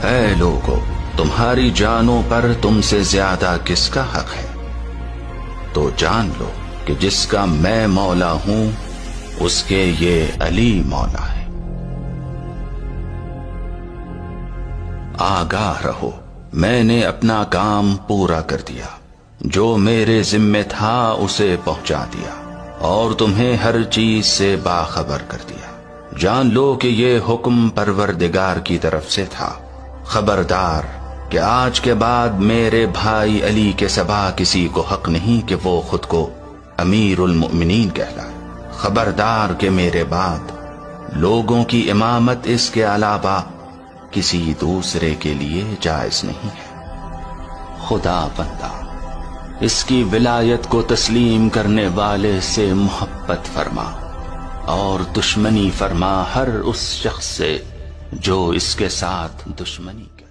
اے لوگو، تمہاری جانوں پر تم سے زیادہ کس کا حق ہے؟ تو جان لو کہ جس کا میں مولا ہوں اس کے یہ علی مولا ہے۔ آگاہ رہو، میں نے اپنا کام پورا کر دیا، جو میرے ذمے تھا اسے پہنچا دیا، اور تمہیں ہر چیز سے باخبر کر دیا۔ جان لو کہ یہ حکم پروردگار کی طرف سے تھا۔ خبردار کہ آج کے بعد میرے بھائی علی کے سوا کسی کو حق نہیں کہ وہ خود کو امیر المؤمنین کہلائے۔ خبردار کہ میرے بعد لوگوں کی امامت اس کے علاوہ کسی دوسرے کے لیے جائز نہیں ہے۔ خدا بندہ اس کی ولایت کو تسلیم کرنے والے سے محبت فرما، اور دشمنی فرما ہر اس شخص سے جو اس کے ساتھ دشمنی کرے۔